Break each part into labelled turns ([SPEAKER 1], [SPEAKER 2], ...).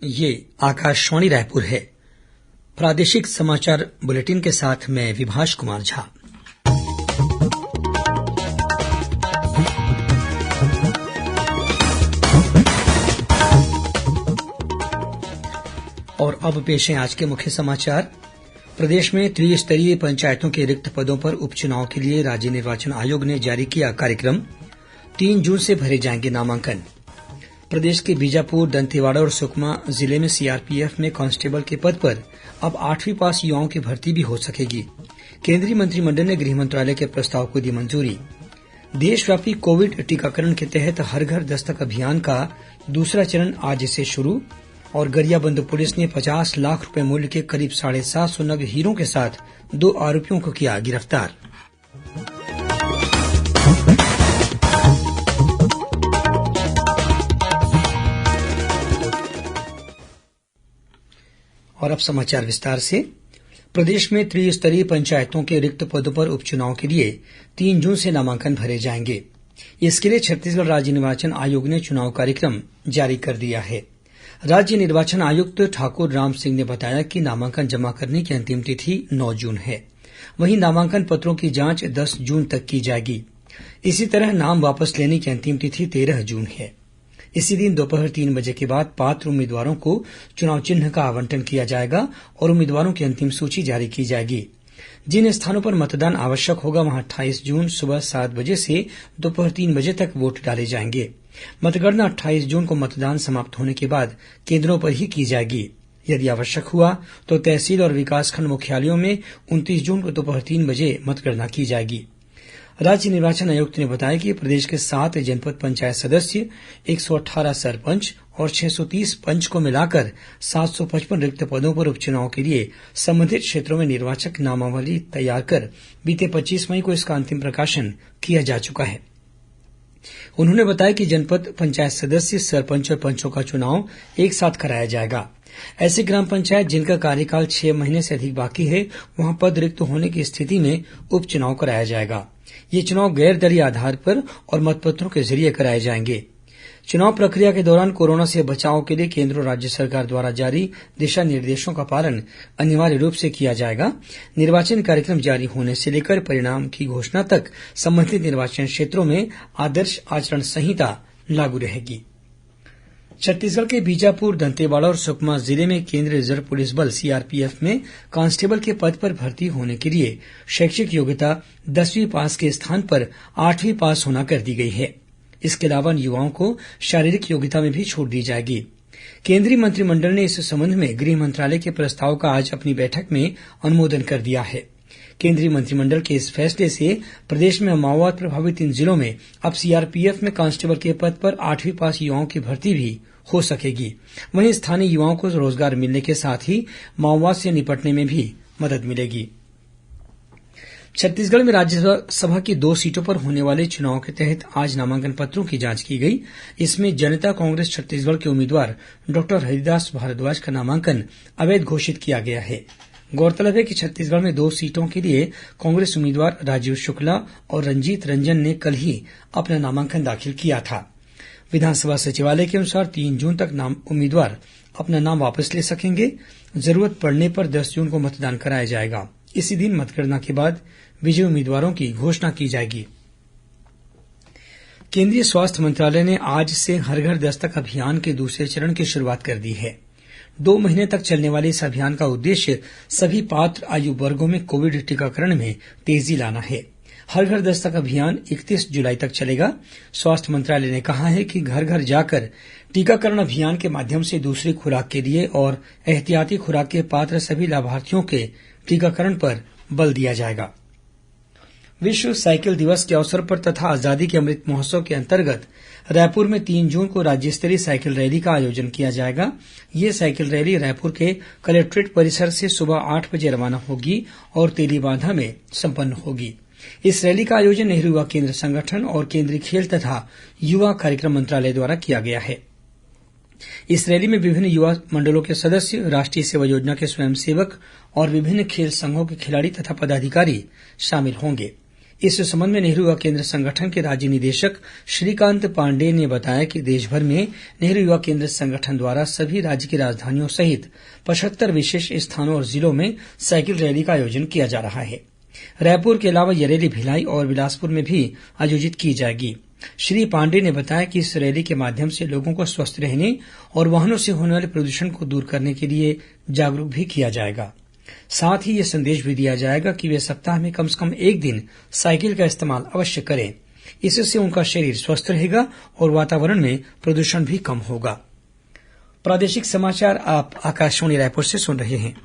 [SPEAKER 1] ये आकाशवाणी रायपुर है। प्रादेशिक समाचार बुलेटिन के साथ मैं विभाष कुमार झा। और अब पेश है आज के मुख्य समाचार। प्रदेश में त्रिस्तरीय पंचायतों के रिक्त पदों पर उपचुनाव के लिए राज्य निर्वाचन आयोग ने जारी किया कार्यक्रम। 3 जून से भरे जाएंगे नामांकन। प्रदेश के बीजापुर, दंतेवाड़ा और सुकमा जिले में सीआरपीएफ में कांस्टेबल के पद पर अब 8वीं पास युवाओं की भर्ती भी हो सकेगी। केंद्रीय मंत्रिमंडल ने गृह मंत्रालय के प्रस्ताव को दी मंजूरी। देशव्यापी कोविड टीकाकरण के तहत हर घर दस्तक अभियान का दूसरा चरण आज से शुरू। और गरियाबंद पुलिस ने 50 लाख रुपए मूल्य के करीब 750 नग हीरों के साथ 2 आरोपियों को किया गिरफ्तार। और अब समाचार विस्तार से। प्रदेश में त्रिस्तरीय पंचायतों के रिक्त पदों पर उपचुनाव के लिए 3 जून से नामांकन भरे जाएंगे। इसके लिए छत्तीसगढ़ राज्य निर्वाचन आयोग ने चुनाव कार्यक्रम जारी कर दिया है। राज्य निर्वाचन आयुक्त ठाकुर राम सिंह ने बताया कि नामांकन जमा करने की अंतिम तिथि 9 जून है। वहीं नामांकन पत्रों की जांच 10 जून तक की जाएगी। इसी तरह नाम वापस लेने की अंतिम तिथि 13 जून है। इसी दिन दोपहर 3 बजे के बाद पात्र उम्मीदवारों को चुनाव चिन्ह का आवंटन किया जाएगा और उम्मीदवारों की अंतिम सूची जारी की जाएगी। जिन स्थानों पर मतदान आवश्यक होगा वहां 28 जून सुबह 7 बजे से दोपहर 3 बजे तक वोट डाले जाएंगे। मतगणना 28 जून को मतदान समाप्त होने के बाद केंद्रों पर ही की जाएगी। यदि आवश्यक हुआ तो तहसील और विकासखंड मुख्यालयों में 29 जून को दोपहर 3 बजे मतगणना की जाएगी। राज्य निर्वाचन आयुक्त ने बताया कि प्रदेश के 7 जनपद पंचायत सदस्य, 118 सरपंच और 630 पंच को मिलाकर 755 रिक्त पदों पर उपचुनाव के लिए संबंधित क्षेत्रों में निर्वाचक नामावली तैयार कर बीते 25 मई को इसका अंतिम प्रकाशन किया जा चुका है। उन्होंने बताया कि जनपद पंचायत सदस्य, सरपंच और पंचों का चुनाव एक साथ कराया जाएगा। ऐसे ग्राम पंचायत जिनका कार्यकाल 6 महीने से अधिक बाकी है वहां पद रिक्त होने की स्थिति में उपचुनाव कराया जाएगा। ये चुनाव गैर दलीय आधार पर और मतपत्रों के जरिए कराए जाएंगे। चुनाव प्रक्रिया के दौरान कोरोना से बचाव के लिए केंद्र और राज्य सरकार द्वारा जारी दिशा निर्देशों का पालन अनिवार्य रूप से किया जाएगा। निर्वाचन कार्यक्रम जारी होने से लेकर परिणाम की घोषणा तक संबंधित निर्वाचन क्षेत्रों में आदर्श आचरण संहिता लागू रहेगी। छत्तीसगढ़ के बीजापुर, दंतेवाड़ा और सुकमा जिले में केंद्रीय रिजर्व पुलिस बल सीआरपीएफ में कांस्टेबल के पद पर भर्ती होने के लिए शैक्षिक योग्यता 10वीं पास के स्थान पर 8वीं पास होना कर दी गई है। इसके अलावा युवाओं को शारीरिक योग्यता में भी छूट दी जाएगी। केंद्रीय मंत्रिमंडल ने इस संबंध में गृह मंत्रालय के प्रस्ताव का आज अपनी बैठक में अनुमोदन कर दिया है। केंद्रीय मंत्रिमंडल के इस फैसले से प्रदेश में माओवाद प्रभावित इन जिलों में अब सीआरपीएफ में कांस्टेबल के पद पर 8वीं पास युवाओं की भर्ती भी हो सकेगी। वहीं स्थानीय युवाओं को रोजगार मिलने के साथ ही माओवाद से निपटने में भी मदद मिलेगी। छत्तीसगढ़ में राज्यसभा की 2 सीटों पर होने वाले चुनाव के तहत आज नामांकन पत्रों की जांच की गई। इसमें जनता कांग्रेस छत्तीसगढ़ के उम्मीदवार डॉक्टर हरिदास भारद्वाज का नामांकन अवैध घोषित किया गया है। गौरतलब है कि छत्तीसगढ़ में 2 सीटों के लिए कांग्रेस उम्मीदवार राजीव शुक्ला और रंजीत रंजन ने कल ही अपना नामांकन दाखिल किया था। विधानसभा सचिवालय के अनुसार 3 जून तक उम्मीदवार अपना नाम वापस ले सकेंगे। जरूरत पड़ने पर 10 जून को मतदान कराया जाएगा। इसी दिन मतगणना के बाद विजयी उम्मीदवारों की घोषणा की जाएगी। केंद्रीय स्वास्थ्य मंत्रालय ने आज से हर घर दस्तक अभियान के दूसरे चरण की शुरुआत कर दी है। 2 महीने तक चलने वाले इस अभियान का उद्देश्य सभी पात्र आयु वर्गों में कोविड टीकाकरण में तेजी लाना है। हर घर दस्तक अभियान 31 जुलाई तक चलेगा। स्वास्थ्य मंत्रालय ने कहा है कि घर घर जाकर टीकाकरण अभियान के माध्यम से दूसरी खुराक के लिए और एहतियाती खुराक के पात्र सभी लाभार्थियों के टीकाकरण पर बल दिया जाएगा। विश्व साइकिल दिवस के अवसर पर तथा आजादी के अमृत महोत्सव के अंतर्गत रायपुर में 3 जून को राज्य स्तरीय साइकिल रैली का आयोजन किया जाएगा। ये साइकिल रैली रायपुर के कलेक्ट्रेट परिसर से सुबह 8 बजे रवाना होगी और तेलीबांधा में संपन्न होगी। इस रैली का आयोजन नेहरू युवा केंद्र संगठन और केंद्रीय खेल तथा युवा कार्यक्रम मंत्रालय द्वारा किया गया है। इस रैली में विभिन्न युवा मंडलों के सदस्य, राष्ट्रीय सेवा योजना के स्वयंसेवक और विभिन्न खेल संघों के खिलाड़ी तथा पदाधिकारी शामिल होंगे। इस संबंध में नेहरू युवा केंद्र संगठन के राज्य निदेशक श्रीकांत पांडेय ने बताया कि देशभर में नेहरू युवा केंद्र संगठन द्वारा सभी राज्य की राजधानियों सहित 75 विशेष स्थानों और जिलों में साइकिल रैली का आयोजन किया जा रहा है। रायपुर के अलावा यह रैली भिलाई और बिलासपुर में भी आयोजित की जाएगी। श्री पांडेय ने बताया कि इस रैली के माध्यम से लोगों को स्वस्थ रहने और वाहनों से होने वाले प्रदूषण को दूर करने के लिए जागरूक भी किया जाएगा। साथ ही यह संदेश भी दिया जाएगा कि वे सप्ताह में कम से कम एक दिन साइकिल का इस्तेमाल अवश्य करें। इससे उनका शरीर स्वस्थ रहेगा और वातावरण में प्रदूषण भी कम होगा। प्रादेशिक समाचार आप आकाशवाणी रायपुर से सुन रहे हैं।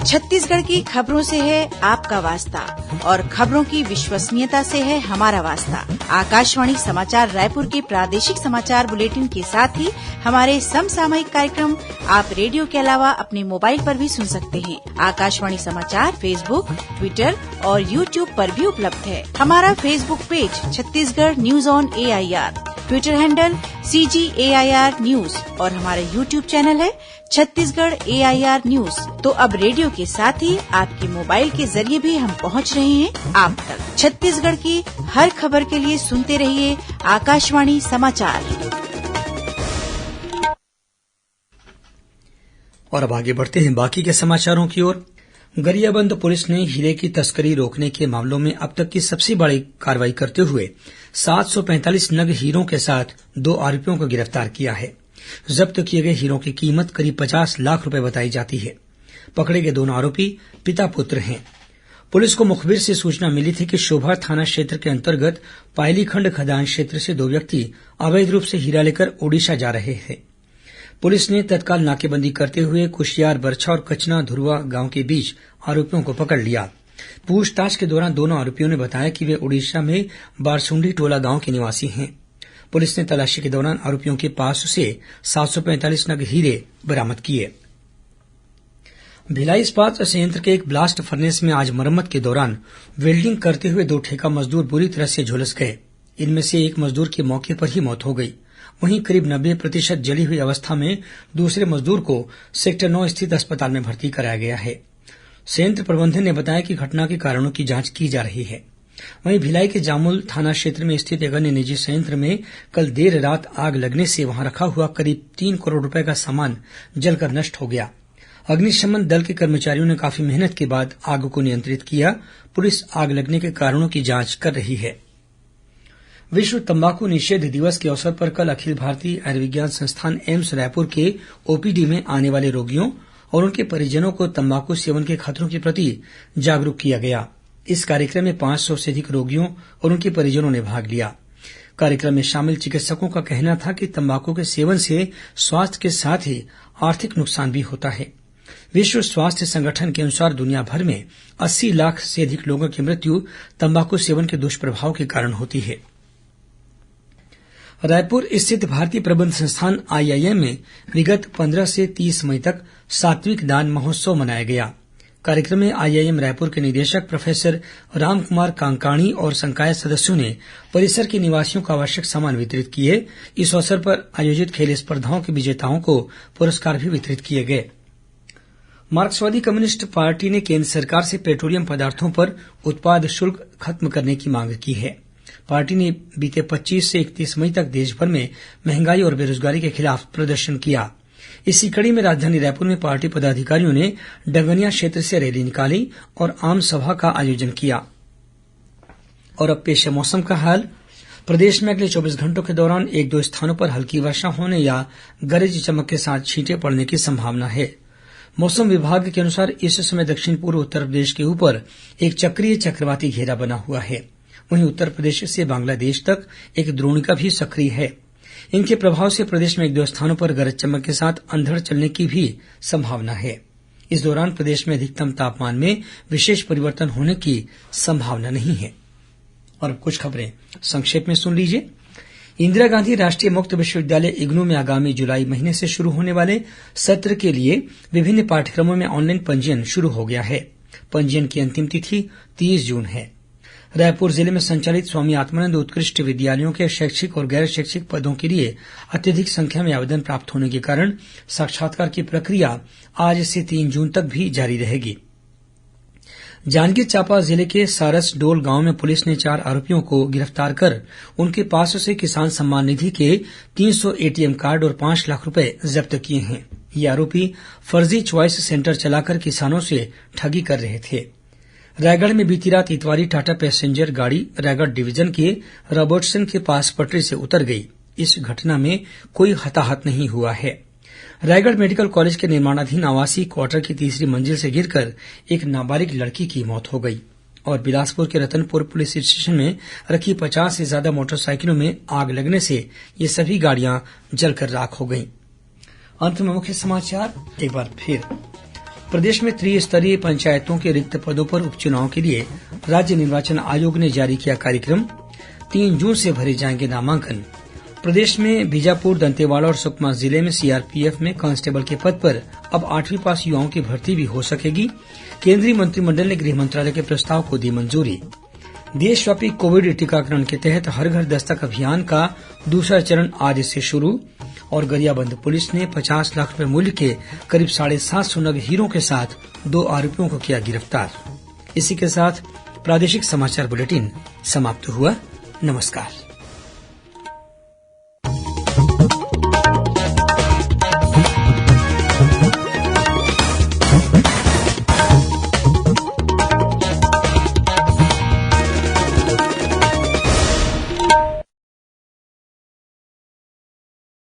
[SPEAKER 2] छत्तीसगढ़ की खबरों से है आपका वास्ता और खबरों की विश्वसनीयता से है हमारा वास्ता। आकाशवाणी समाचार रायपुर के प्रादेशिक समाचार बुलेटिन के साथ ही हमारे समसामयिक कार्यक्रम आप रेडियो के अलावा अपने मोबाइल पर भी सुन सकते हैं। आकाशवाणी समाचार फेसबुक, ट्विटर और यूट्यूब पर भी उपलब्ध है। हमारा Facebook page Chhattisgarh news on AIR, Twitter handle CGAIR news और हमारा यूट्यूब चैनल है छत्तीसगढ़ AIR न्यूज। तो अब रेडियो के साथ ही आपके मोबाइल के जरिए भी हम पहुंच रहे हैं आप तक। छत्तीसगढ़ की हर खबर के लिए सुनते रहिए आकाशवाणी समाचार।
[SPEAKER 1] और अब आगे बढ़ते हैं बाकी के समाचारों की ओर। गरियाबंद पुलिस ने हीरे की तस्करी रोकने के मामलों में अब तक की सबसे बड़ी कार्रवाई करते हुए 745 नग हीरों के साथ 2 आरोपियों को गिरफ्तार किया है। जब्त किए गए हीरों की कीमत करीब 50 लाख रुपए बताई जाती है। पकड़े गए दोनों आरोपी पिता पुत्र हैं। पुलिस को मुखबिर से सूचना मिली थी कि शोभा थाना क्षेत्र के अंतर्गत पायलीखंड खदान क्षेत्र से 2 व्यक्ति अवैध रूप से हीरा लेकर ओडिशा जा रहे थे। पुलिस ने तत्काल नाकेबंदी करते हुए कुशियार बरछा और कचना धुरवा गांव के बीच आरोपियों को पकड़ लिया। पूछताछ के दौरान दोनों आरोपियों ने बताया कि वे ओडिशा में बारसुंडी टोला गांव के निवासी हैं। पुलिस ने तलाशी के दौरान आरोपियों के पास से 745 नग हीरे बरामद किए। भिलाई इस्पात संयंत्र के एक ब्लास्ट फर्नेस में आज मरम्मत के दौरान वेल्डिंग करते हुए 2 ठेका मजदूर बुरी तरह से झुलस गए। इनमें से एक मजदूर की मौके पर ही मौत हो गई। वहीं करीब 90% जली हुई अवस्था में दूसरे मजदूर को सेक्टर 9 स्थित अस्पताल में भर्ती कराया गया है। संयंत्र प्रबंधन ने बताया कि घटना के कारणों की जांच की जा रही है। वहीं भिलाई के जामुल थाना क्षेत्र में स्थित एक अन्य निजी संयंत्र में कल देर रात आग लगने से वहां रखा हुआ करीब 3 करोड़ रुपए का सामान जलकर नष्ट हो गया। अग्निशमन दल के कर्मचारियों ने काफी मेहनत के बाद आग को नियंत्रित किया। पुलिस आग लगने के कारणों की जांच कर रही है। विश्व तम्बाकू निषेध दिवस के अवसर पर कल अखिल भारतीय आयुर्विज्ञान संस्थान एम्स रायपुर के OPD में आने वाले रोगियों और उनके परिजनों को तम्बाकू सेवन के खतरों के प्रति जागरूक किया गया। इस कार्यक्रम में 500 से अधिक रोगियों और उनके परिजनों ने भाग लिया। कार्यक्रम में शामिल चिकित्सकों का कहना था कि तम्बाकू के सेवन से स्वास्थ्य के साथ ही आर्थिक नुकसान भी होता है। विश्व स्वास्थ्य संगठन के अनुसार दुनिया भर में 80 लाख से अधिक लोगों की मृत्यु तम्बाकू सेवन के दुष्प्रभाव के कारण होती है। रायपुर स्थित भारतीय प्रबंध संस्थान IIM में विगत 15 से 30 मई तक सात्विक दान महोत्सव मनाया गया। कार्यक्रम में IIM रायपुर के निदेशक प्रोफेसर रामकुमार कांकाणी और संकाय सदस्यों ने परिसर के निवासियों को आवश्यक सामान वितरित किए। इस अवसर पर आयोजित खेल स्पर्धाओं के विजेताओं को पुरस्कार भी वितरित किए गए। मार्क्सवादी कम्युनिस्ट पार्टी ने केंद्र सरकार से पेट्रोलियम पदार्थों पर उत्पाद शुल्क खत्म करने की मांग की है। पार्टी ने बीते 25 से 31 मई तक देशभर में महंगाई और बेरोजगारी के खिलाफ प्रदर्शन किया। इसी कड़ी में राजधानी रायपुर में पार्टी पदाधिकारियों ने डंगनिया क्षेत्र से रैली निकाली और आम सभा का आयोजन किया। और अब पेश है मौसम का हाल। प्रदेश में अगले 24 घंटों के दौरान 1-2 स्थानों पर हल्की वर्षा होने या गरज चमक के साथ छींटे पड़ने की संभावना है। मौसम विभाग के अनुसार इस समय दक्षिण पूर्व उत्तर प्रदेश के ऊपर एक चक्रीय चक्रवाती घेरा बना हुआ है। वहीं उत्तर प्रदेश से बांग्लादेश तक एक द्रोणिका भी सक्रिय है। इनके प्रभाव से प्रदेश में 1-2 स्थानों पर गरज चमक के साथ अंधड़ चलने की भी संभावना है। इस दौरान प्रदेश में अधिकतम तापमान में विशेष परिवर्तन होने की संभावना नहीं है। और कुछ खबरें संक्षेप में सुन लीजिए। इंदिरा गांधी राष्ट्रीय मुक्त विश्वविद्यालय इग्नू में आगामी जुलाई महीने से शुरू होने वाले सत्र के लिए विभिन्न पाठ्यक्रमों में ऑनलाइन पंजीयन शुरू हो गया है। पंजीयन की अंतिम तिथि 30 जून है। रायपुर जिले में संचालित स्वामी आत्मानंद उत्कृष्ट विद्यालयों के शैक्षिक और गैर शैक्षिक पदों के लिए अत्यधिक संख्या में आवेदन प्राप्त होने के कारण साक्षात्कार की प्रक्रिया आज से 3 जून तक भी जारी रहेगी। जांजगीर चांपा जिले के सारसडोल गांव में पुलिस ने 4 आरोपियों को गिरफ्तार कर उनके पास से किसान सम्मान निधि के 300 एटीएम कार्ड और 5 लाख रुपए जब्त किए हैं। ये आरोपी फर्जी च्वाइस सेंटर चलाकर किसानों से ठगी कर रहे थे। रायगढ़ में बीती रात इतवारी टाटा पैसेंजर गाड़ी रायगढ़ डिवीजन के रॉबर्टसन के पास पटरी से उतर गई। इस घटना में कोई हताहत नहीं हुआ है। रायगढ़ मेडिकल कॉलेज के निर्माणाधीन आवासीय क्वार्टर की तीसरी मंजिल से गिरकर एक नाबालिग लड़की की मौत हो गई और बिलासपुर के रतनपुर पुलिस स्टेशन में रखी 50 से ज्यादा मोटरसाइकिलों में आग लगने से ये सभी गाड़ियां जलकर राख हो गईं। अंत में मुख्य समाचार एक बार फिर। प्रदेश में त्रिस्तरीय पंचायतों के रिक्त पदों पर उपचुनाव के लिए राज्य निर्वाचन आयोग ने जारी किया कार्यक्रम। 3 जून से भरे जाएंगे नामांकन। प्रदेश में बीजापुर, दंतेवाड़ा और सुकमा जिले में सीआरपीएफ में कांस्टेबल के पद पर अब 8वीं पास युवाओं की भर्ती भी हो सकेगी। केंद्रीय मंत्रिमंडल ने गृह मंत्रालय के प्रस्ताव को दी मंजूरी। देशव्यापी कोविड टीकाकरण के तहत हर घर दस्तक अभियान का दूसरा चरण आज से शुरू और गरियाबंद पुलिस ने 50 लाख रुपए मूल्य के करीब 750 नग हीरों के साथ 2 आरोपियों को किया गिरफ्तार। इसी के साथ प्रादेशिक समाचार बुलेटिन समाप्त हुआ। नमस्कार।